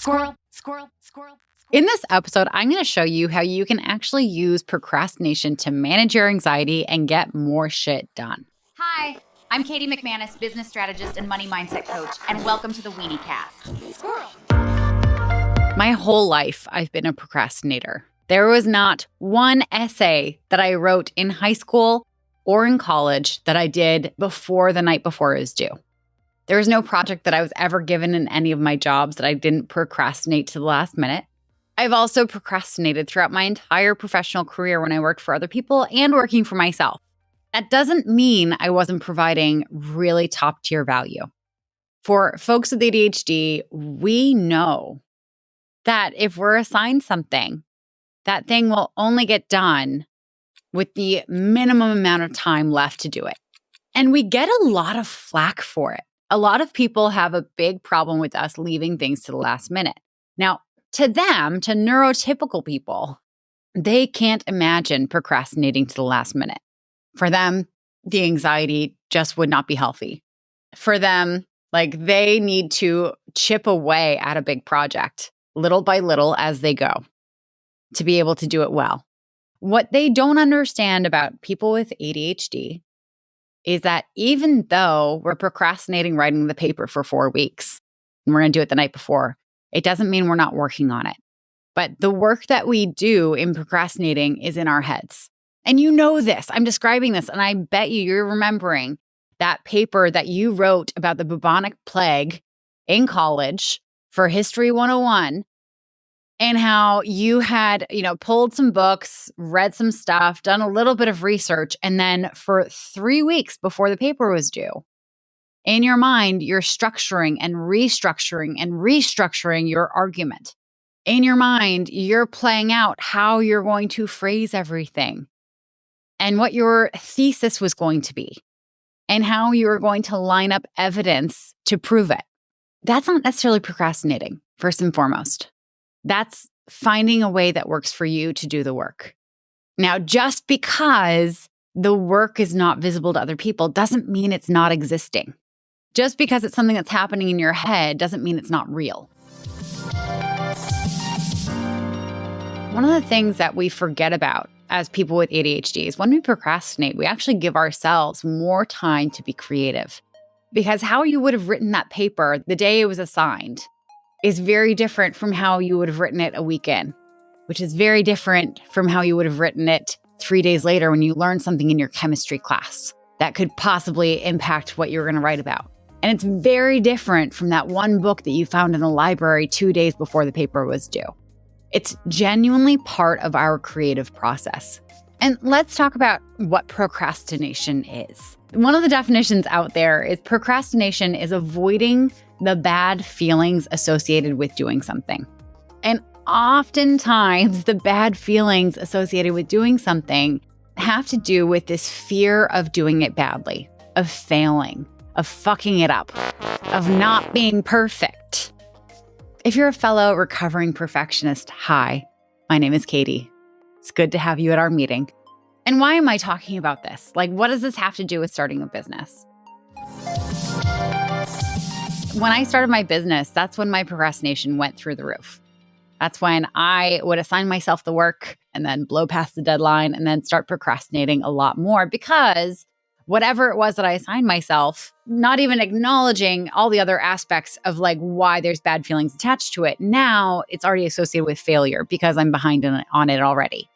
Squirrel, squirrel, squirrel. In this episode, I'm going to show you how you can actually use procrastination to manage your anxiety and get more shit done. Hi, I'm Katie McManus, business strategist and money mindset coach, and welcome to the Weeniecast. Squirrel. My whole life, I've been a procrastinator. There was not one essay that I wrote in high school or in college that I did before the night before it was due. There was no project that I was ever given in any of my jobs that I didn't procrastinate to the last minute. I've also procrastinated throughout my entire professional career when I worked for other people and working for myself. That doesn't mean I wasn't providing really top-tier value. For folks with ADHD, we know that if we're assigned something, that thing will only get done with the minimum amount of time left to do it. And we get a lot of flack for it. A lot of people have a big problem with us leaving things to the last minute. Now, to them, to neurotypical people, they can't imagine procrastinating to the last minute. For them, the anxiety just would not be healthy. For them, they need to chip away at a big project, little by little as they go, to be able to do it well. What they don't understand about people with ADHD is that even though we're procrastinating writing the paper for 4 weeks, and we're going to do it the night before, it doesn't mean we're not working on it. But the work that we do in procrastinating is in our heads. And you know this. I'm describing this, and I bet you're remembering that paper that you wrote about the bubonic plague in college for History 101, and how you had, pulled some books, read some stuff, done a little bit of research, and then for 3 weeks before the paper was due, in your mind, you're structuring and restructuring your argument. In your mind, you're playing out how you're going to phrase everything and what your thesis was going to be and how you were going to line up evidence to prove it. That's not necessarily procrastinating, first and foremost. That's finding a way that works for you to do the work. Now, just because the work is not visible to other people doesn't mean it's not existing. Just because it's something that's happening in your head doesn't mean it's not real. One of the things that we forget about as people with ADHD is when we procrastinate, we actually give ourselves more time to be creative. Because how you would have written that paper the day it was assigned is very different from how you would have written it a week in, which is very different from how you would have written it 3 days later when you learned something in your chemistry class that could possibly impact what you were going to write about. And it's very different from that one book that you found in the library 2 days before the paper was due. It's genuinely part of our creative process. And let's talk about what procrastination is. One of the definitions out there is procrastination is avoiding the bad feelings associated with doing something. And oftentimes, the bad feelings associated with doing something have to do with this fear of doing it badly, of failing, of fucking it up, of not being perfect. If you're a fellow recovering perfectionist, hi, my name is Katie. It's good to have you at our meeting. And why am I talking about this? What does this have to do with starting a business? When I started my business, that's when my procrastination went through the roof. That's when I would assign myself the work and then blow past the deadline and then start procrastinating a lot more because whatever it was that I assigned myself, not even acknowledging all the other aspects of why there's bad feelings attached to it, now it's already associated with failure because I'm behind on it already.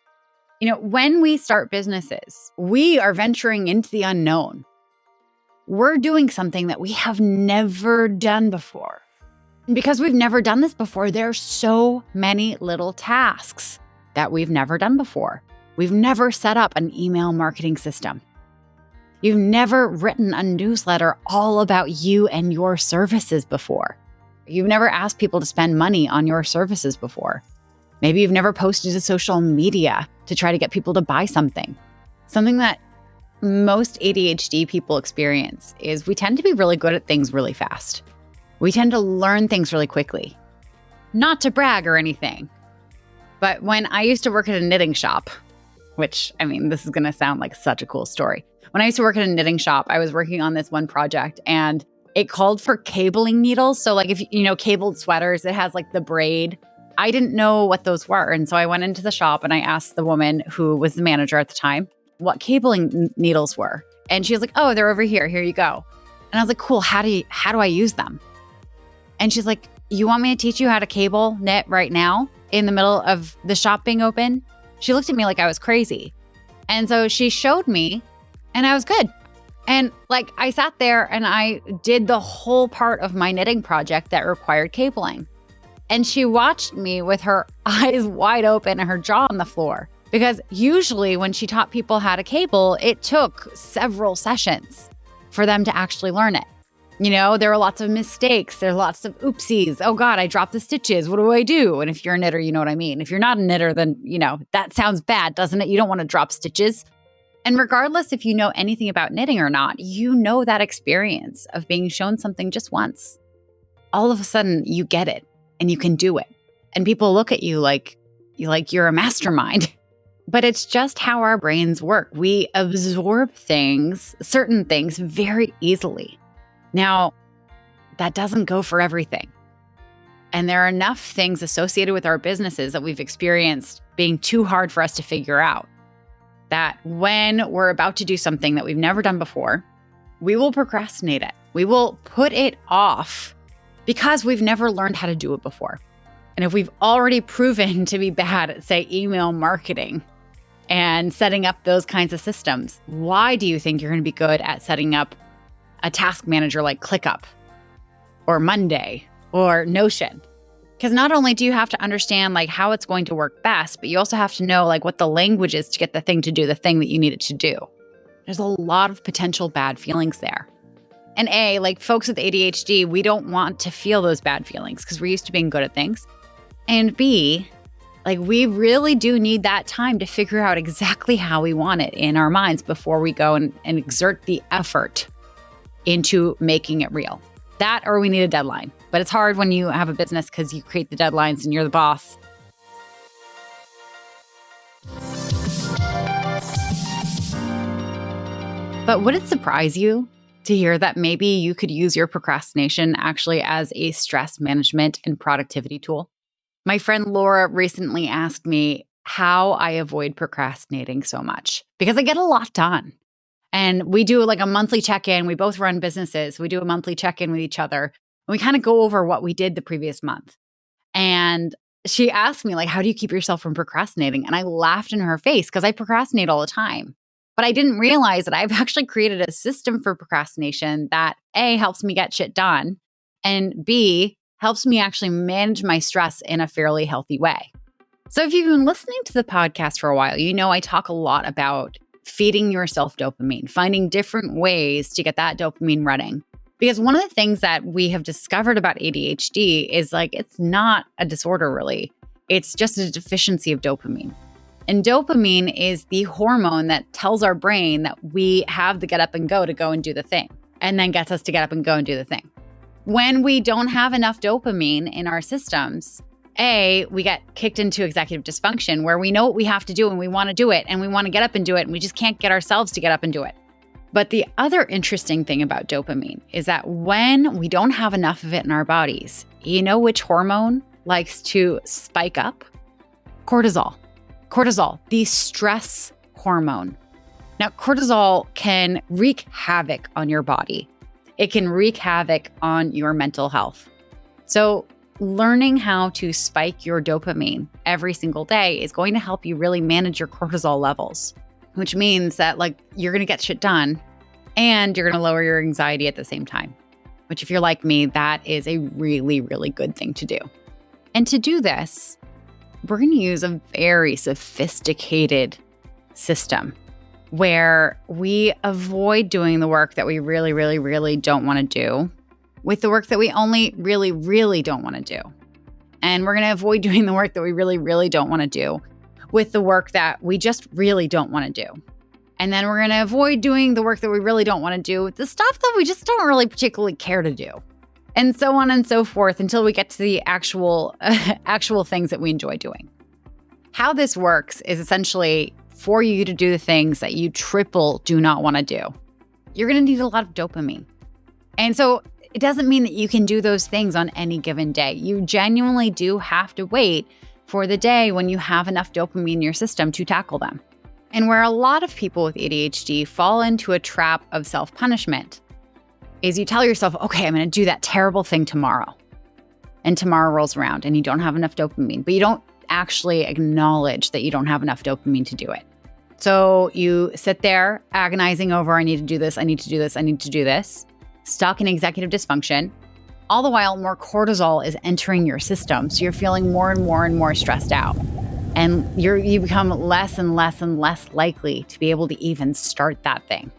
When we start businesses, we are venturing into the unknown. We're doing something that we have never done before. And because we've never done this before, there are so many little tasks that we've never done before. We've never set up an email marketing system. You've never written a newsletter all about you and your services before. You've never asked people to spend money on your services before. Maybe you've never posted to social media to try to get people to buy something. Something that most ADHD people experience is we tend to be really good at things really fast. We tend to learn things really quickly. Not to brag or anything, but when I used to work at a knitting shop, which, this is going to sound like such a cool story. When I used to work at a knitting shop, I was working on this one project and it called for cabling needles. So like if you know cabled sweaters, it has like the braid. I didn't know what those were. And so I went into the shop and I asked the woman who was the manager at the time what cabling needles were. And she was like, oh, they're over here. Here you go. And I was like, cool. How do I use them? And she's like, you want me to teach you how to cable knit right now in the middle of the shop being open? She looked at me like I was crazy. And so she showed me and I was good. And like I sat there and I did the whole part of my knitting project that required cabling. And she watched me with her eyes wide open and her jaw on the floor. Because usually when she taught people how to cable, it took several sessions for them to actually learn it. You know, there are lots of mistakes. There are lots of oopsies. Oh God, I dropped the stitches. What do I do? And if you're a knitter, you know what I mean. If you're not a knitter, then, you know, that sounds bad, doesn't it? You don't want to drop stitches. And regardless if you know anything about knitting or not, you know that experience of being shown something just once. All of a sudden, you get it and you can do it. And people look at you like you're a mastermind. But it's just how our brains work. We absorb things, certain things, very easily. Now, that doesn't go for everything. And there are enough things associated with our businesses that we've experienced being too hard for us to figure out, that when we're about to do something that we've never done before, we will procrastinate it. We will put it off because we've never learned how to do it before. And if we've already proven to be bad at, say, email marketing and setting up those kinds of systems, why do you think you're going to be good at setting up a task manager like ClickUp or Monday or Notion? Because not only do you have to understand like how it's going to work best, but you also have to know like what the language is to get the thing to do the thing that you need it to do. There's a lot of potential bad feelings there. And A, like folks with ADHD, we don't want to feel those bad feelings because we're used to being good at things. And B, like we really do need that time to figure out exactly how we want it in our minds before we go and exert the effort into making it real. That or we need a deadline. But it's hard when you have a business because you create the deadlines and you're the boss. But would it surprise you to hear that maybe you could use your procrastination actually as a stress management and productivity tool? My friend Laura recently asked me how I avoid procrastinating so much because I get a lot done. And we do like a monthly check-in. We both run businesses. We do a monthly check-in with each other. And we kind of go over what we did the previous month. And she asked me, like, how do you keep yourself from procrastinating? And I laughed in her face because I procrastinate all the time. But I didn't realize that I've actually created a system for procrastination that A, helps me get shit done, and B, helps me actually manage my stress in a fairly healthy way. So if you've been listening to the podcast for a while, you know I talk a lot about feeding yourself dopamine, finding different ways to get that dopamine running. Because one of the things that we have discovered about ADHD is like, it's not a disorder really. It's just a deficiency of dopamine. And dopamine is the hormone that tells our brain that we have the get up and go to go and do the thing, and then gets us to get up and go and do the thing. When we don't have enough dopamine in our systems, A, we get kicked into executive dysfunction where we know what we have to do and we want to do it and we want to get up and do it and we just can't get ourselves to get up and do it. But the other interesting thing about dopamine is that when we don't have enough of it in our bodies, you know which hormone likes to spike up? Cortisol. Cortisol, the stress hormone. Now, cortisol can wreak havoc on your body. It can wreak havoc on your mental health. So learning how to spike your dopamine every single day is going to help you really manage your cortisol levels, which means that like you're going to get shit done and you're going to lower your anxiety at the same time, which if you're like me, that is a really, really good thing to do. And to do this, we're going to use a very sophisticated system where we avoid doing the work that we really, really, really don't want to do with the work that we only really, really don't want to do. And we're going to avoid doing the work that we really, really don't want to do with the work that we just really don't want to do. And then we're going to avoid doing the work that we really don't want to do with the stuff that we just don't really particularly care to do. And so on and so forth until we get to the actual things that we enjoy doing. How this works is essentially for you to do the things that you triple do not want to do. You're going to need a lot of dopamine. And so it doesn't mean that you can do those things on any given day. You genuinely do have to wait for the day when you have enough dopamine in your system to tackle them. And where a lot of people with ADHD fall into a trap of self-punishment is you tell yourself, okay, I'm going to do that terrible thing tomorrow. And tomorrow rolls around and you don't have enough dopamine, but you don't actually acknowledge that you don't have enough dopamine to do it. So you sit there agonizing over, I need to do this, I need to do this, I need to do this, stuck in executive dysfunction. All the while, more cortisol is entering your system. So you're feeling more and more and more stressed out. And you become less and less and less likely to be able to even start that thing.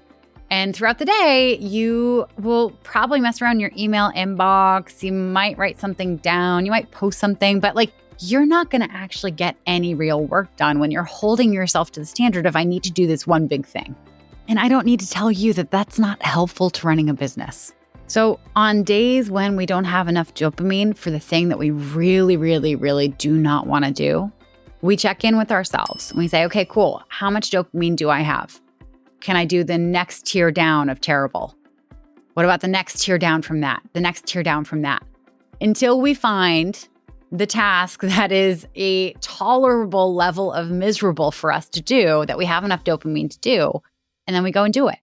And throughout the day, you will probably mess around your email inbox. You might write something down. You might post something, but you're not going to actually get any real work done when you're holding yourself to the standard of, I need to do this one big thing. And I don't need to tell you that that's not helpful to running a business. So on days when we don't have enough dopamine for the thing that we really, really, really do not want to do, we check in with ourselves and we say, okay, cool. How much dopamine do I have? Can I do the next tier down of terrible? What about the next tier down from that? The next tier down from that? Until we find the task that is a tolerable level of miserable for us to do, that we have enough dopamine to do, and then we go and do it.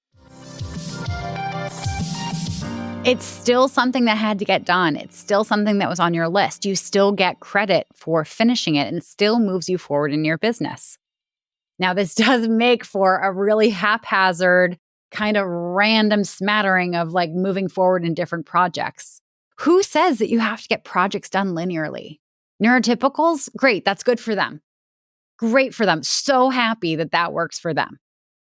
It's still something that had to get done. It's still something that was on your list. You still get credit for finishing it and it still moves you forward in your business. Now, this does make for a really haphazard, kind of random smattering of moving forward in different projects. Who says that you have to get projects done linearly? Neurotypicals? Great, that's good for them. Great for them. So happy that that works for them.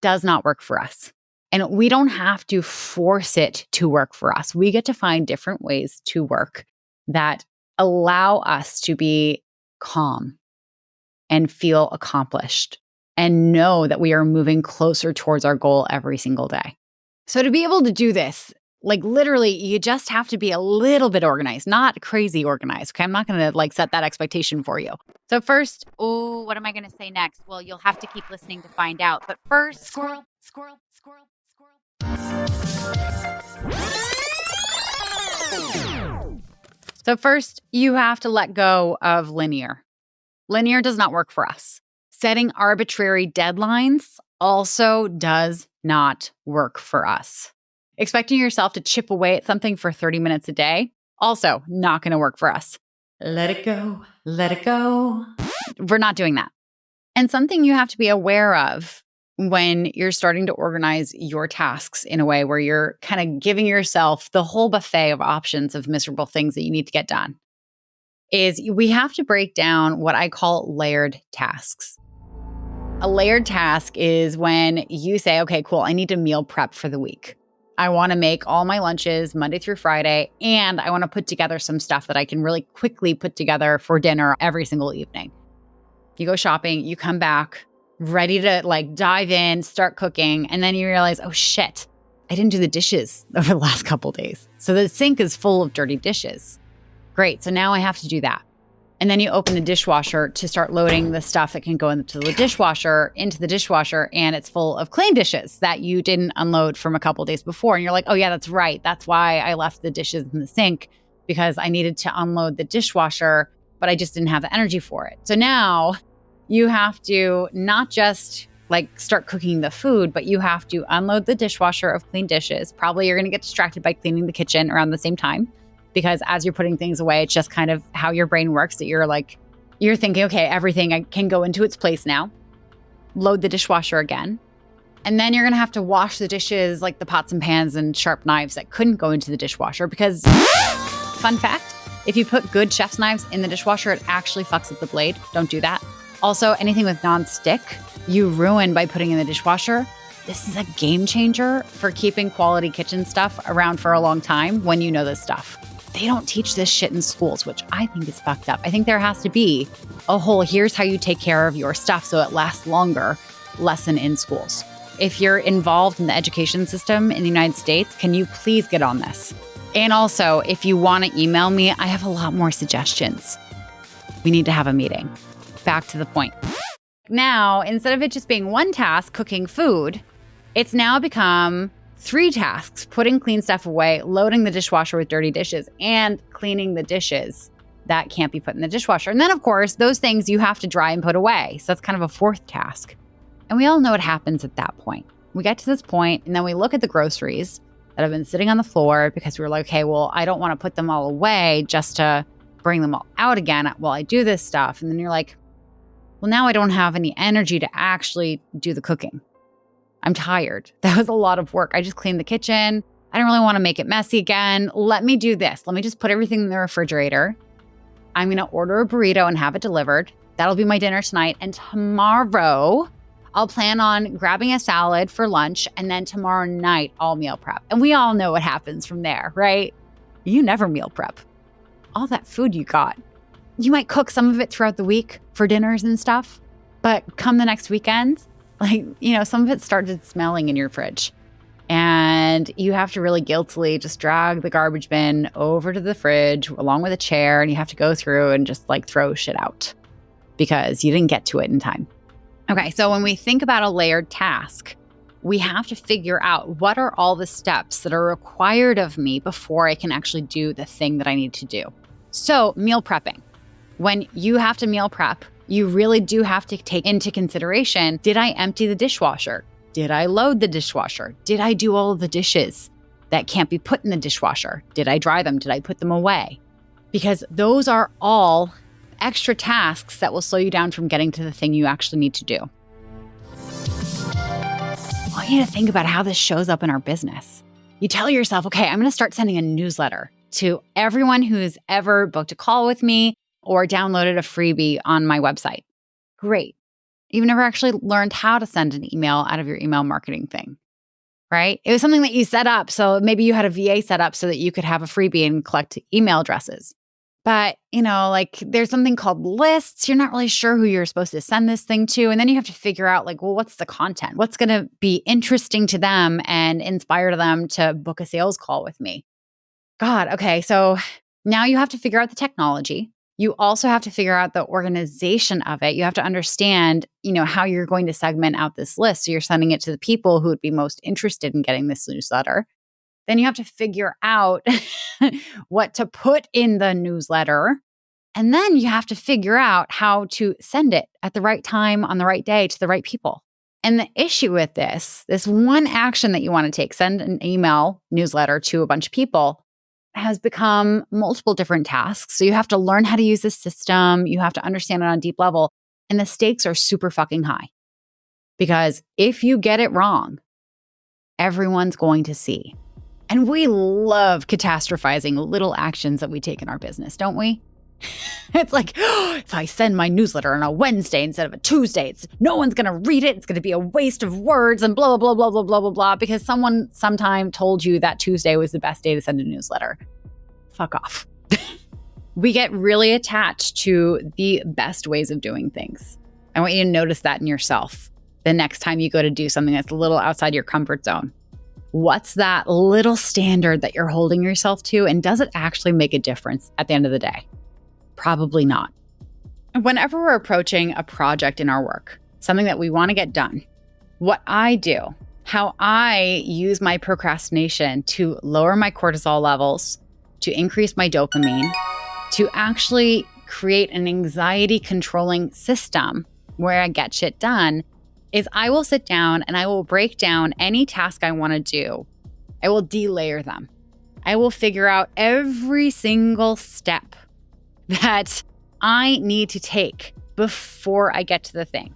Does not work for us. And we don't have to force it to work for us. We get to find different ways to work that allow us to be calm and feel accomplished and know that we are moving closer towards our goal every single day. So to be able to do this, literally, you just have to be a little bit organized, not crazy organized. Okay, I'm not going to set that expectation for you. So first, what am I going to say next? Well, you'll have to keep listening to find out. But first, squirrel. So first, you have to let go of linear. Linear does not work for us. Setting arbitrary deadlines also does not work for us. Expecting yourself to chip away at something for 30 minutes a day, also not going to work for us. Let it go. Let it go. We're not doing that. And something you have to be aware of when you're starting to organize your tasks in a way where you're kind of giving yourself the whole buffet of options of miserable things that you need to get done is we have to break down what I call layered tasks. A layered task is when you say, okay, cool, I need to meal prep for the week. I want to make all my lunches Monday through Friday, and I want to put together some stuff that I can really quickly put together for dinner every single evening. You go shopping, you come back, ready to dive in, start cooking, and then you realize, oh shit, I didn't do the dishes over the last couple days. So the sink is full of dirty dishes. Great, so now I have to do that. And then you open the dishwasher to start loading the stuff that can go into the dishwasher, and it's full of clean dishes that you didn't unload from a couple days before. And you're like, oh yeah, that's right. That's why I left the dishes in the sink, because I needed to unload the dishwasher, but I just didn't have the energy for it. So now you have to not just start cooking the food, but you have to unload the dishwasher of clean dishes. Probably you're going to get distracted by cleaning the kitchen around the same time. Because as you're putting things away, it's just kind of how your brain works that you're thinking, okay, everything can go into its place now. Load the dishwasher again. And then you're going to have to wash the dishes, the pots and pans and sharp knives that couldn't go into the dishwasher. Because, fun fact, if you put good chef's knives in the dishwasher, it actually fucks up the blade. Don't do that. Also, anything with non-stick, you ruin by putting in the dishwasher. This is a game changer for keeping quality kitchen stuff around for a long time when you know this stuff. They don't teach this shit in schools, which I think is fucked up. I think there has to be a whole here's how you take care of your stuff so it lasts longer lesson in schools. If you're involved in the education system in the United States, can you please get on this? And also, if you want to email me, I have a lot more suggestions. We need to have a meeting. Back to the point. Now, instead of it just being one task, cooking food, it's now become 3 tasks: putting clean stuff away, loading the dishwasher with dirty dishes, and cleaning the dishes that can't be put in the dishwasher. And then, of course, those things you have to dry and put away. So that's kind of a 4th task. And we all know what happens at that point. We get to this point, and then we look at the groceries that have been sitting on the floor because we were like, okay, well, I don't want to put them all away just to bring them all out again while I do this stuff. And then you're like, well, now I don't have any energy to actually do the cooking. I'm tired. That was a lot of work. I just cleaned the kitchen. I don't really want to make it messy again. Let me do this. Let me just put everything in the refrigerator. I'm going to order a burrito and have it delivered. That'll be my dinner tonight. And tomorrow, I'll plan on grabbing a salad for lunch. And then tomorrow night, I'll meal prep. And we all know what happens from there, right? You never meal prep. All that food you got. You might cook some of it throughout the week for dinners and stuff. But come the next weekend, some of it started smelling in your fridge. And you have to really guiltily just drag the garbage bin over to the fridge along with a chair, and you have to go through and just throw shit out because you didn't get to it in time. Okay, so when we think about a layered task, we have to figure out what are all the steps that are required of me before I can actually do the thing that I need to do. So meal prepping. When you have to meal prep, you really do have to take into consideration, did I empty the dishwasher? Did I load the dishwasher? Did I do all of the dishes that can't be put in the dishwasher? Did I dry them? Did I put them away? Because those are all extra tasks that will slow you down from getting to the thing you actually need to do. I want you to think about how this shows up in our business. You tell yourself, okay, I'm going to start sending a newsletter to everyone who's ever booked a call with me or downloaded a freebie on my website. Great. You've never actually learned how to send an email out of your email marketing thing, right? It was something that you set up. So maybe you had a VA set up so that you could have a freebie and collect email addresses. But, there's something called lists. You're not really sure who you're supposed to send this thing to. And then you have to figure out what's the content? What's going to be interesting to them and inspire them to book a sales call with me? God, okay. So now you have to figure out the technology. You also have to figure out the organization of it. You have to understand, how you're going to segment out this list. So you're sending it to the people who would be most interested in getting this newsletter. Then you have to figure out what to put in the newsletter. And then you have to figure out how to send it at the right time on the right day to the right people. And the issue with this one action that you want to take, send an email newsletter to a bunch of people, has become multiple different tasks. So you have to learn how to use the system. You have to understand it on a deep level. And the stakes are super fucking high. Because if you get it wrong, everyone's going to see. And we love catastrophizing little actions that we take in our business, don't we? It's if I send my newsletter on a Wednesday instead of a Tuesday, no one's going to read it. It's going to be a waste of words and blah, blah, blah, blah, blah, blah, blah, because someone sometime told you that Tuesday was the best day to send a newsletter. Fuck off. We get really attached to the best ways of doing things. I want you to notice that in yourself the next time you go to do something that's a little outside your comfort zone. What's that little standard that you're holding yourself to? And does it actually make a difference at the end of the day? Probably not. Whenever we're approaching a project in our work, something that we want to get done, what I do, how I use my procrastination to lower my cortisol levels, to increase my dopamine, to actually create an anxiety controlling system where I get shit done, is I will sit down and I will break down any task I want to do. I will delayer them. I will figure out every single step that I need to take before I get to the thing.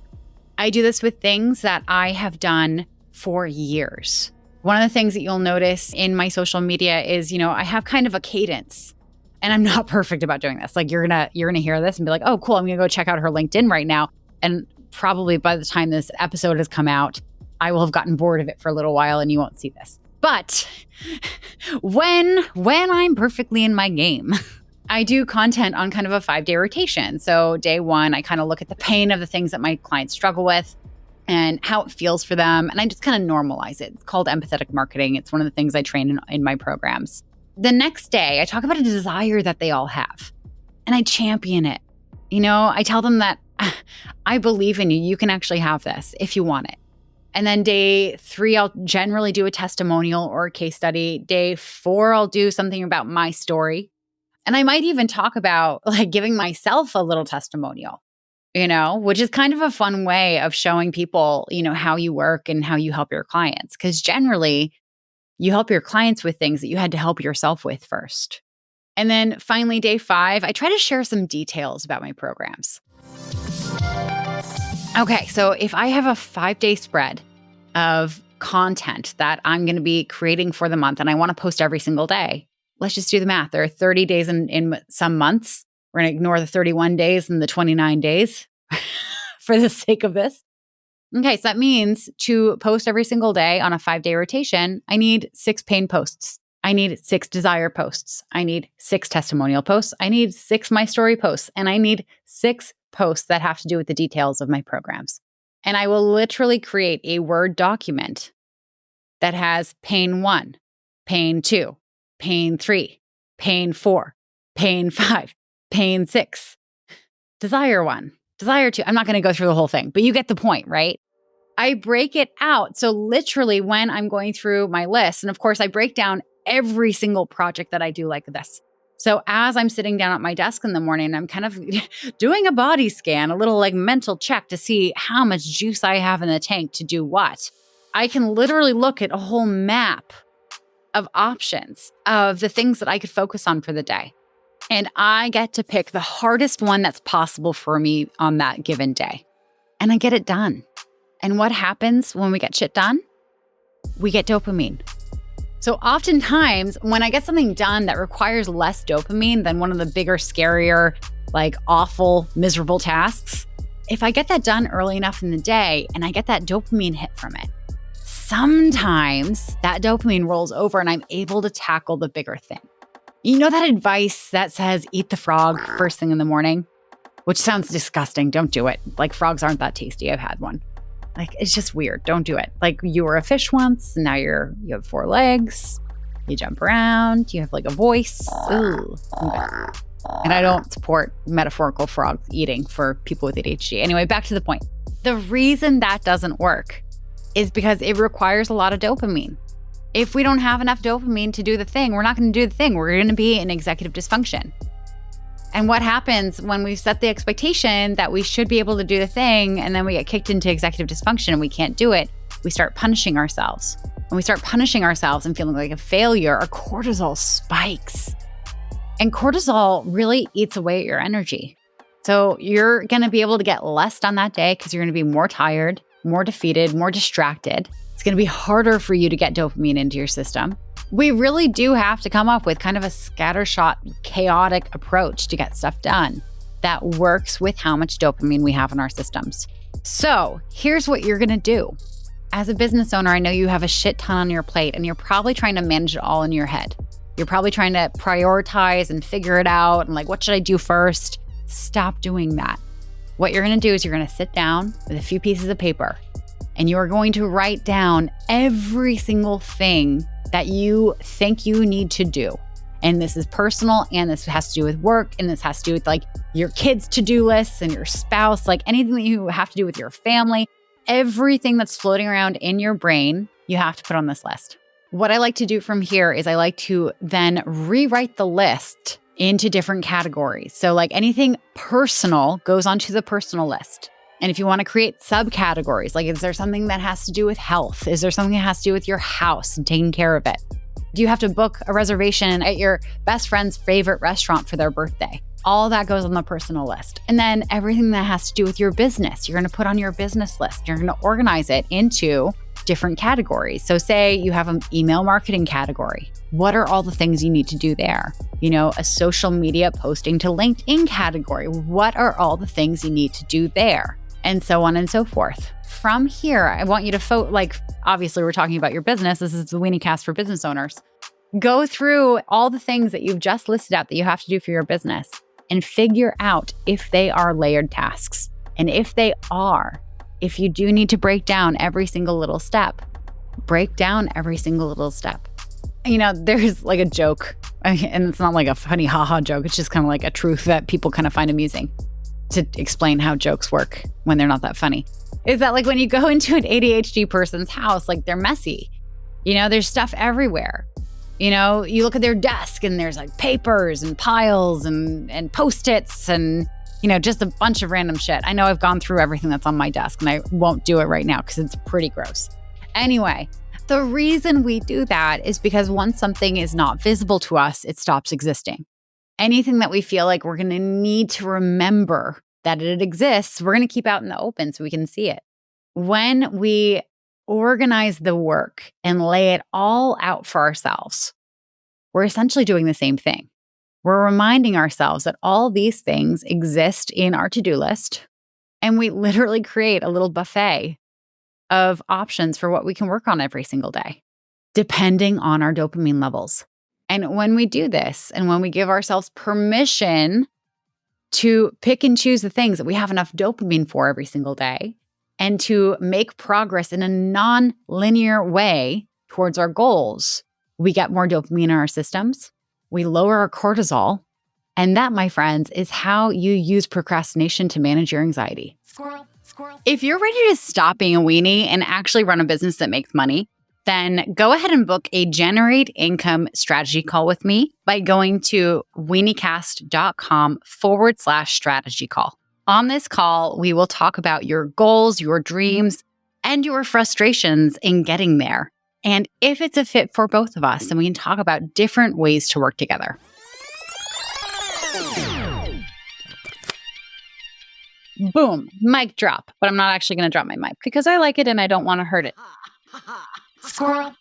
I do this with things that I have done for years. One of the things that you'll notice in my social media is, I have kind of a cadence, and I'm not perfect about doing this. You're gonna hear this and be like, oh, cool, I'm gonna go check out her LinkedIn right now. And probably by the time this episode has come out, I will have gotten bored of it for a little while and you won't see this. But when I'm perfectly in my game, I do content on kind of a 5-day rotation. So day 1, I kind of look at the pain of the things that my clients struggle with and how it feels for them. And I just kind of normalize it. It's called empathetic marketing. It's one of the things I train in my programs. The next day, I talk about a desire that they all have and I champion it. I tell them that I believe in you. You can actually have this if you want it. And then day 3, I'll generally do a testimonial or a case study. Day 4, I'll do something about my story. And I might even talk about like giving myself a little testimonial, which is kind of a fun way of showing people, how you work and how you help your clients. Because generally, you help your clients with things that you had to help yourself with first. And then finally, day 5, I try to share some details about my programs. Okay, so if I have a 5-day spread of content that I'm going to be creating for the month and I want to post every single day, let's just do the math. There are 30 days in some months. We're going to ignore the 31 days and the 29 days for the sake of this. Okay, so that means to post every single day on a 5-day rotation, I need 6 pain posts. I need 6 desire posts. I need 6 testimonial posts. I need 6 my story posts. And I need 6 posts that have to do with the details of my programs. And I will literally create a Word document that has pain 1, pain 2, pain 3, pain 4, pain 5, pain 6, desire 1, desire 2. I'm not going to go through the whole thing, but you get the point, right? I break it out. So literally when I'm going through my list, and of course I break down every single project that I do like this. So as I'm sitting down at my desk in the morning, I'm kind of doing a body scan, a little like mental check to see how much juice I have in the tank to do what. I can literally look at a whole map of options of the things that I could focus on for the day. And I get to pick the hardest one that's possible for me on that given day. And I get it done. And what happens when we get shit done? We get dopamine. So oftentimes when I get something done that requires less dopamine than one of the bigger, scarier, like awful, miserable tasks, if I get that done early enough in the day and I get that dopamine hit from it, sometimes that dopamine rolls over and I'm able to tackle the bigger thing. You know that advice that says eat the frog first thing in the morning, which sounds disgusting. Don't do it. Like frogs aren't that tasty. I've had one. Like, it's just weird. Don't do it. Like you were a fish once and now you have 4 legs. You jump around. You have like a voice. Ooh. Okay. And I don't support metaphorical frog eating for people with ADHD. Anyway, back to the point. The reason that doesn't work is because it requires a lot of dopamine. If we don't have enough dopamine to do the thing, we're not going to do the thing. We're going to be in executive dysfunction. And what happens when we set the expectation that we should be able to do the thing and then we get kicked into executive dysfunction and we can't do it, we start punishing ourselves. When we start punishing ourselves and feeling like a failure, our cortisol spikes. And cortisol really eats away at your energy. So you're going to be able to get less done that day because you're going to be more tired, more defeated, more distracted. It's going to be harder for you to get dopamine into your system. We really do have to come up with kind of a scattershot, chaotic approach to get stuff done that works with how much dopamine we have in our systems. So here's what you're going to do. As a business owner, I know you have a shit ton on your plate and you're probably trying to manage it all in your head. You're probably trying to prioritize and figure it out and like, what should I do first? Stop doing that. What you're going to do is you're going to sit down with a few pieces of paper and you are going to write down every single thing that you think you need to do. And this is personal and this has to do with work and this has to do with like your kids' to-do lists and your spouse, like anything that you have to do with your family, everything that's floating around in your brain, you have to put on this list. What I like to do from here is I like to then rewrite the list into different categories. So like anything personal goes onto the personal list. And if you want to create subcategories, like is there something that has to do with health? Is there something that has to do with your house and taking care of it? Do you have to book a reservation at your best friend's favorite restaurant for their birthday? All that goes on the personal list. And then everything that has to do with your business, you're going to put on your business list. You're going to organize it into different categories. So say you have an email marketing category. What are all the things you need to do there? You know, a social media posting to LinkedIn category. What are all the things you need to do there? And so on and so forth. From here, I want you to obviously we're talking about your business. This is the Weeniecast for business owners. Go through all the things that you've just listed out that you have to do for your business and figure out if they are layered tasks. And if they are, if you do need to break down every single little step, break down every single little step. You know, there's like a joke, and it's not like a funny haha joke. It's just kind of like a truth that people kind of find amusing. to explain how jokes work when they're not that funny, is that like when you go into an ADHD person's house, like they're messy. There's stuff everywhere. You look at their desk and there's like papers and piles and Post-its and, just a bunch of random shit. I know I've gone through everything that's on my desk and I won't do it right now because it's pretty gross. Anyway, the reason we do that is because once something is not visible to us, it stops existing. Anything that we feel like we're going to need to remember that it exists, we're going to keep out in the open so we can see it. When we organize the work and lay it all out for ourselves, we're essentially doing the same thing. We're reminding ourselves that all these things exist in our to-do list, and we literally create a little buffet of options for what we can work on every single day, depending on our dopamine levels. And when we do this, and when we give ourselves permission to pick and choose the things that we have enough dopamine for every single day, and to make progress in a non-linear way towards our goals, we get more dopamine in our systems, we lower our cortisol, and that, my friends, is how you use procrastination to manage your anxiety. Squirrel. If you're ready to stop being a weenie and actually run a business that makes money, then go ahead and book a Generate Income strategy call with me by going to weeniecast.com/strategy call. On this call, we will talk about your goals, your dreams, and your frustrations in getting there. And if it's a fit for both of us, then we can talk about different ways to work together. Boom, mic drop. But I'm not actually going to drop my mic because I like it and I don't want to hurt it. Squirrel.